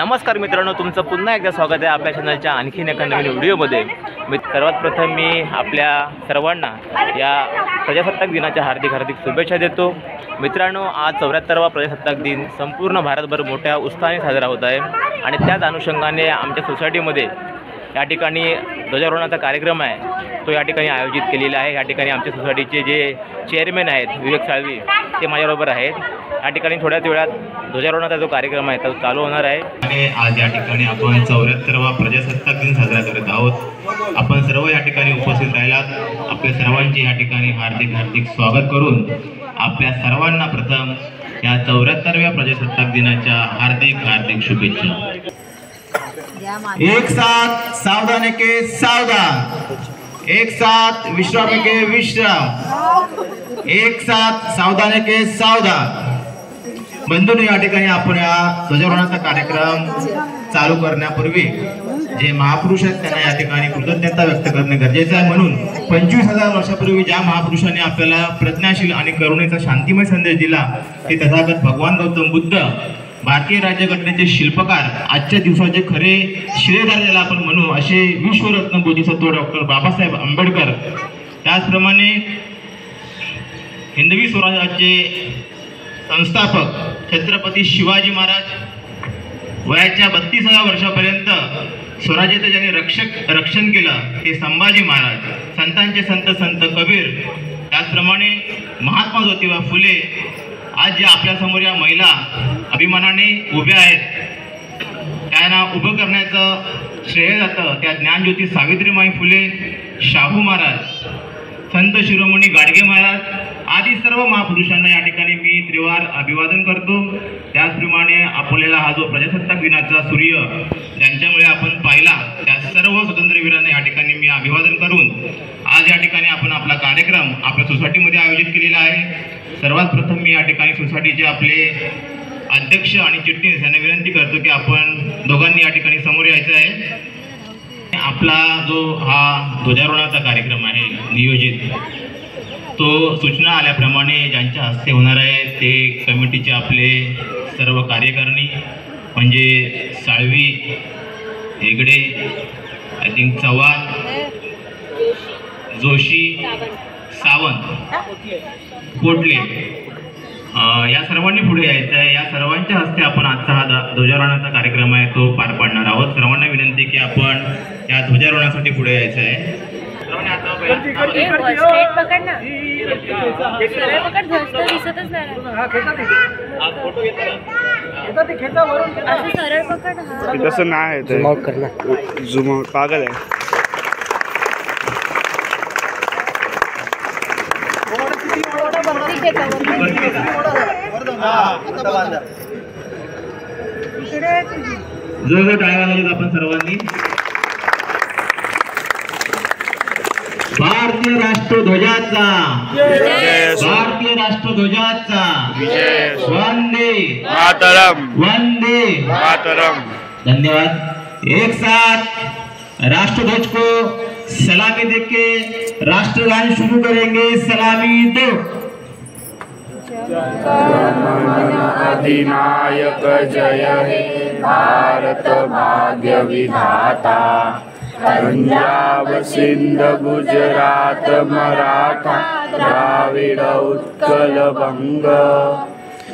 नमस्कार मित्रांनो, तुमचं पुन्हा एकदा स्वागत आहे आपल्या चॅनलच्या आणखीन एका नवीन व्हिडिओमध्ये। सर्वात प्रथम मी आपल्या सर्वांना या प्रजासत्ताक दिनाच्या हार्दिक शुभेच्छा देतो। मित्रांनो, आज 74वा प्रजासत्ताक दिन संपूर्ण भारतभर मोठ्या उत्साहाने साजरा होत आहे आणि त्याच अनुषंगाने आमच्या सोसायटीमध्ये या ठिकाणी ध्वजारोहणाचा कार्यक्रम आहे तो या ठिकाणी आयोजित केलेला आहे। या ठिकाणी आमच्या सोसायटीचे जे चेअरमॅन आहेत विवेक साळवी ते माझ्याबरोबर आहेत। या ठिकाणी थोड्याच वेळात ध्वजारोहणाचा जो कार्यक्रम आहे तो चालू होणार आहे आणि आज या ठिकाणी आपण 74वा प्रजासत्ताक दिन साजरा करत आहोत। आपण सर्व या ठिकाणी उपस्थित राहिलात, आपल्या सर्वांचे या ठिकाणी हार्दिक स्वागत करून आपल्या सर्वांना प्रथम या 74व्या प्रजासत्ताक दिनाच्या हार्दिक शुभेच्छा। एक साथ सावधान के सावधान, एक साथ विश्राम के विश्राम, एक साथ सावधान के सावधान। बंधूंनो, या ठिकाणी आपण या ध्वजारोहणाचा कार्यक्रम चालू करण्यापूर्वी जे महापुरुष आहेत त्यांना या ठिकाणी कृतज्ञता व्यक्त करणे गरजेचे आहे। म्हणून 25,000 वर्षापूर्वी ज्या महापुरुषांनी आपल्याला प्रज्ञाशील आणि करुणेचा शांतिमय संदेश दिला ते तथागत भगवान गौतम बुद्ध, भारतीय राज्यघटनेचे शिल्पकार, आजच्या दिवसाचे खरे श्रेयदार ज्याला आपण म्हणू असे विश्वरत्न बोधिसत्व डॉक्टर बाबासाहेब आंबेडकर, त्याचप्रमाणे हिंदवी स्वराज्याचे संस्थापक छत्रपती शिवाजी महाराज, वयाच्या 32व्या वर्षापर्यंत स्वराज्याचे ज्यांनी रक्षण केलं ते संभाजी महाराज, संतांचे संत कबीर, त्याचप्रमाणे महात्मा ज्योतिबा फुले, आज ज्या आपल्या समोर या महिला अभिमानाने उभ्या आहेत त्यांना उभं करण्याचं श्रेय जातं त्या ज्ञानज्योती सावित्रीबाई फुले, शाहू महाराज, संत शिरोमणी गाडगे महाराज आदी सर्व महापुरुषांना या ठिकाणी मी त्रिवार अभिवादन करतो। त्याचप्रमाणे आपल्याला हा जो प्रजासत्ताक दिनाचा सूर्य ज्यांच्यामुळे आपण पाहिला त्या सर्व स्वातंत्र्यवीरांना या ठिकाणी मी अभिवादन करून आज या ठिकाणी आपण आपला कार्यक्रम आपल्या सोसायटीमध्ये आयोजित केलेला आहे। सर्वात प्रथम मी या ठिकाणी सोसायटीचे आपले अध्यक्ष आणि चिटणीस यांना विनंती करतो की आपण दोघांनी या ठिकाणी समोर यायचं आहे। आपला जो हा ध्वजारोहणाचा कार्यक्रम आहे नियोजित तो सूचना आल्याप्रमाणे ज्यांच्या हस्ते होणार आहे ते कमिटीचे आपले सर्व कार्यकारिणी म्हणजे साळवी, हेगडे, आय थिंक चव्हाण, जोशी, सावंत, कोटले या सर्वांनी पुढे यायचं आहे। या सर्वांच्या हस्ते आपण आजचा हा ध्वजारोहणाचा कार्यक्रम आहे तो पार पाडणार आहोत। सर्वांना विनंती की आपण या ध्वजारोहणासाठी पुढे यायचं आहे। तसं नाही झुम पागल आहे। जो टाळ्या वाजवत आपण सर्वांनी भारतीय राष्ट्रध्वजाचा भारतीय राष्ट्रध्वजाचा वंदे मातरम, वंदे मातरम। धन्यवाद। एक साथ राष्ट्रध्वज को सलामी देके राष्ट्रगान शुरू करेंगे। सलामी दो। अधिनायक जय हे भारत भाग्य विधाता, पंजाब सिंध गुजरात मराठा द्राविड उत्कल बंग,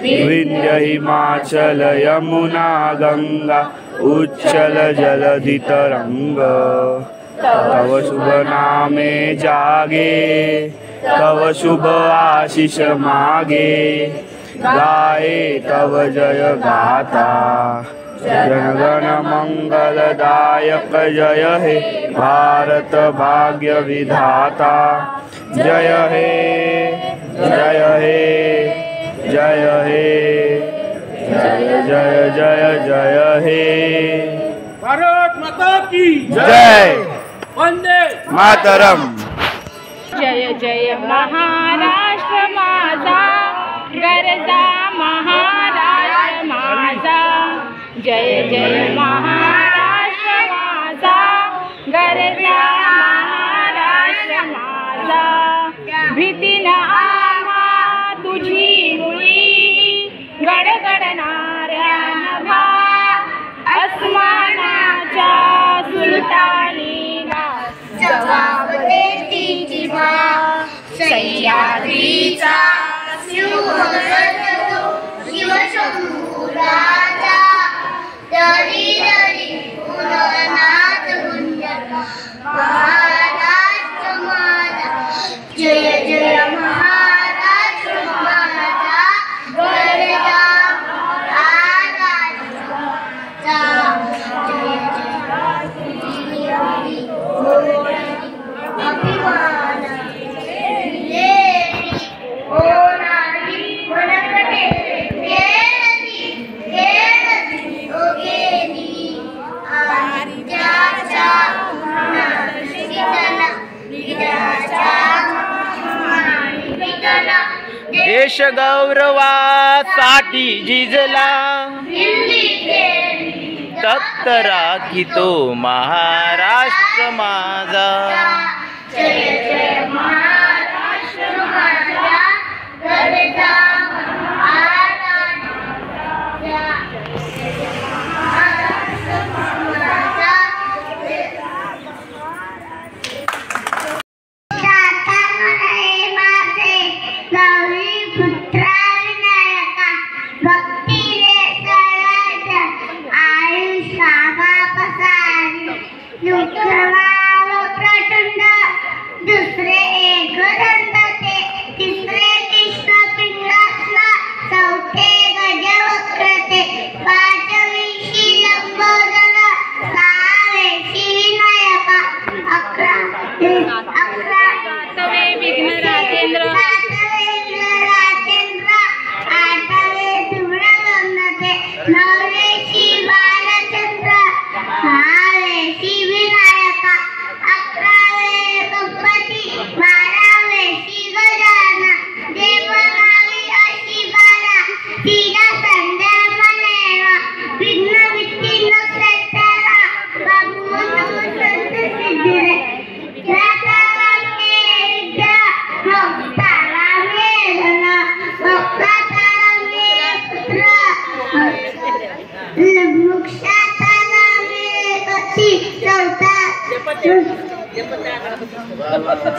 विंध्य हिमाचल यमुना गंगा उच्चल जलधि तरंग। तव शुभ नामे जागे, तव शुभ आशीष मागे, गाए तव जय गाथा। जनगण मंगलदायक जय हे भारत भाग्य विधाता, जय हे जय हे जय हे जय जय जय जय हे। भारत माता की जय, वंदे मातरम। जय जय महाराष्ट्र माझा, गरजा महाराष्ट्र माझा, जय जय महाराष्ट्र माझा, गरजा महाराष्ट्र माझा। भीती न आम्हा तुझी मुळी, गडगडणाऱ्या नभा देश गौरवासाठी झिजला तप्त राखी तो महाराष्ट्र माझा.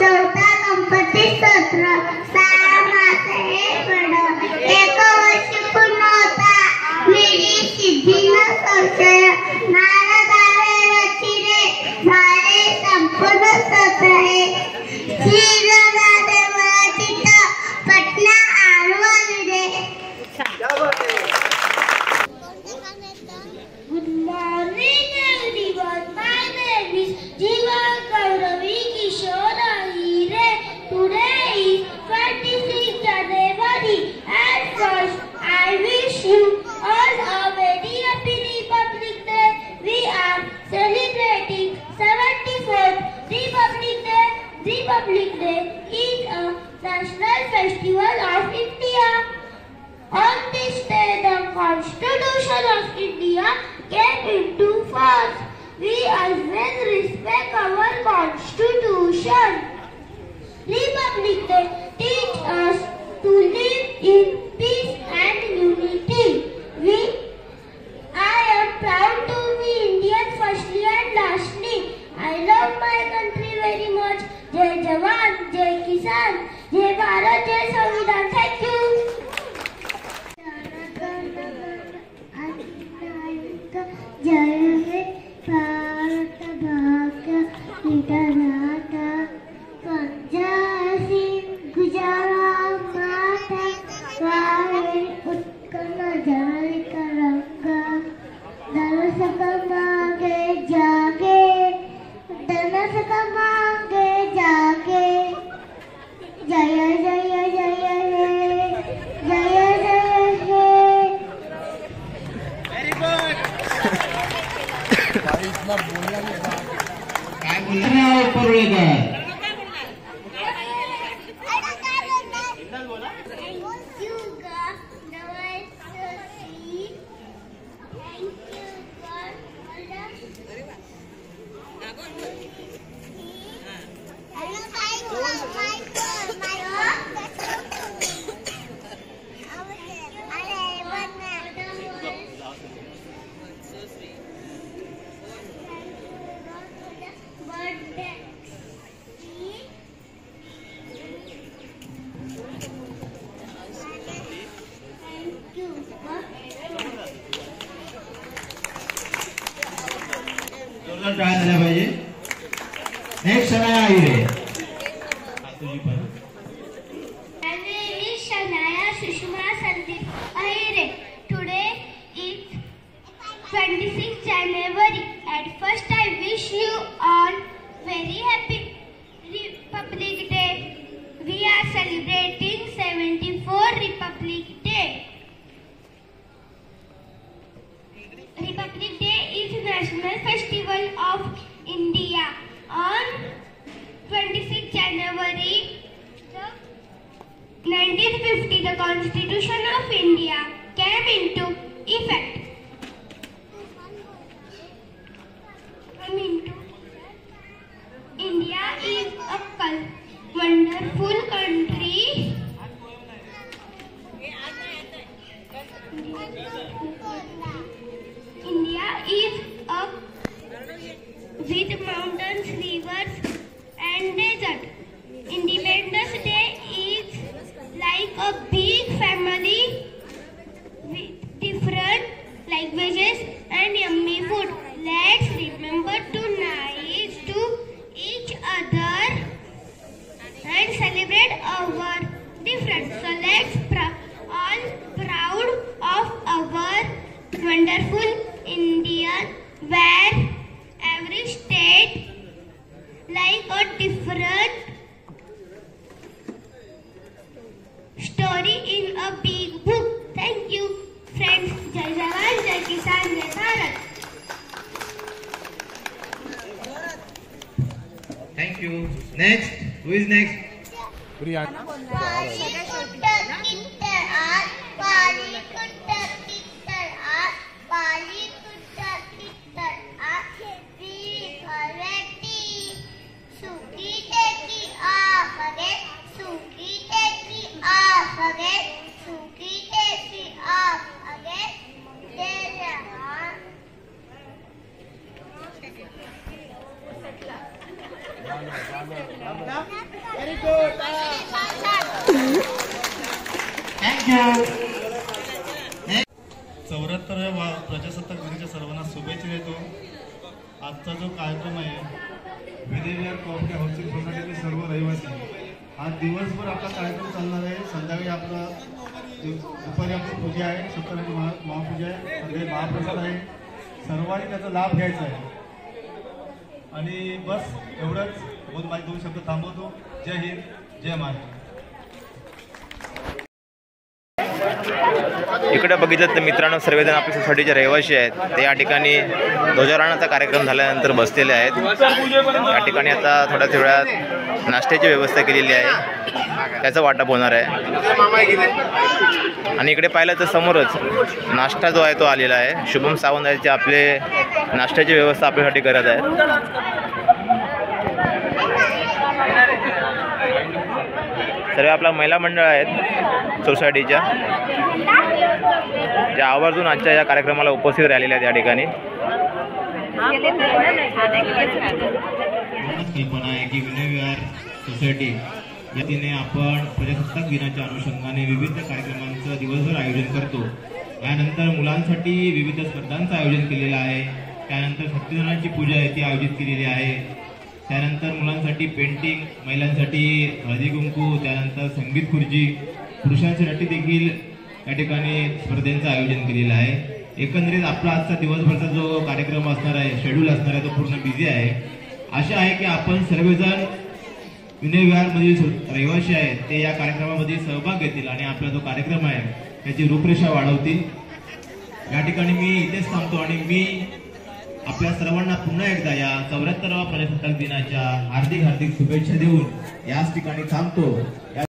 चौथा गणपती स्तोत्र. सारा मासे पड एक वर्ष पूर्ण होता मिळी सिद्धी न संशय. नारदावे रचिले झाले संपूर्ण स्तोत्र हे. श्रीराधे मराठीत पटना आळवली रे. Good morning everyone. My name is Jiva Gauravi Kishore Hire. Today is 26th January and first I wish you all a very happy Republic Day. We are celebrating 74th Republic Day. Republic Day is a national festival of India. On this day, the Constitution of India came into force. We always respect our Constitution. Republic Day teaches us to live in peace and unity. I am proud to be Indian firstly and lastly. I love my country very much. Jai Jawan, Jai Kisan, Jai Bharat, Jai Samvidhan. Thank you. जय हे भारत भाग्य विधाता पंजाब सिंध गुजरात माता कावेरी उत्कल जल तरंगा. दरस मांगे जागे दरस मांगे जागे. जय जय जय हे जय जय हे. काय बोलणार परुळेकर. टाळ्या झाल्या पाहिजे. Next Shanaya Hire. My name is Shanaya Sushma Sandeep Ahire. Today is 26th January. At first I wish you all very happy Republic Day. We are celebrating 74th Republic Day. Republic Day is National Festival of India. On 26th 1950, the Constitution of India came into effect. India is a wonderful country. India is a with mountains, rivers, and desert. Independence Day is like a big family with different languages and yummy food. Let's remember to nice to each other and celebrate our difference. So let's all proud of our wonderful India, where every state like a different story in a big book. Thank you, friends. Jai Jawan, Jai Kisan, Jai Bharat. Thank you. Next. Who is next? Thank you. 74व्या प्रजासत्ताक दिनाच्या सर्वांना शुभेच्छा देतो. आजचा जो कार्यक्रम आहे विदेविहार coffee housing सोसायटीचे सर्व रहिवासी, आज दिवसभर आपला कार्यक्रम चालणार आहे. संध्याकाळी आपला दुपारी आपली पूजा आहे, सत्यनारायण महापूजा आहे, संध्याकाळी महाप्रसाद आहे. सर्वांनी त्याचा लाभ घ्यायचा आहे. आणि बस एवढंच बोल, माझे 2 शब्द थांबवतो. जय हिंद, जय महाराष्ट्र. इकडे बघितलं तर मित्रांनो, सर्वजण आपल्या सोसायटीचे रहिवासी आहेत. ते या ठिकाणी ध्वजारोहणाचा कार्यक्रम झाल्यानंतर बसलेले आहेत. या ठिकाणी आता थोड्याच वेळात नाश्त्याची व्यवस्था केलेली आहे, त्याचं वाटप होणार आहे. आणि इकडे पाहिलं तर समोरच नाश्ता जो आहे तो आलेला आहे. शुभम सावंत जे आपले नाश्त्याची व्यवस्था आपल्यासाठी करत आहेत. सर्व आपला महिला मंडळ आहेत सोसायटीच्या, ज्या आवर्जून आजच्या या कार्यक्रमाला उपस्थित राहिलेल्या आहेत. या ठिकाणी कल्पना आहे की विनयविहार सोसायटी या तिने आपण प्रजासत्ताक दिनाच्या अनुषंगाने विविध कार्यक्रमांचं दिवसभर आयोजन करतो. यानंतर मुलांसाठी विविध स्पर्धांचं आयोजन केलेलं आहे. त्यानंतर सत्यनारायणाची पूजा आहे ती आयोजित केलेली आहे. त्यानंतर मुलांसाठी पेंटिंग, महिलांसाठी हळदी कुंकू, त्यानंतर संगीत खुर्ची, पुरुषांसाठी देखील या ठिकाणी स्पर्धेचं आयोजन केलेलं आहे. एकंदरीत आपला आजचा दिवसभरचा जो कार्यक्रम असणार आहे, शेड्यूल असणार आहे, तो पूर्ण बिझी आहे. आशा आहे की आपण सर्वजण विनयविहारमधील रहिवासी आहेत ते या कार्यक्रमामध्ये सहभाग घेतील आणि आपला जो कार्यक्रम आहे त्याची रूपरेषा वाढवतील. या ठिकाणी मी इथेच थांबतो आणि मी आपल्या सर्वांना पुन्हा एकदा या 74व्या प्रजासत्ताक दिनाच्या हार्दिक शुभेच्छा देऊन याच ठिकाणी थांबतो.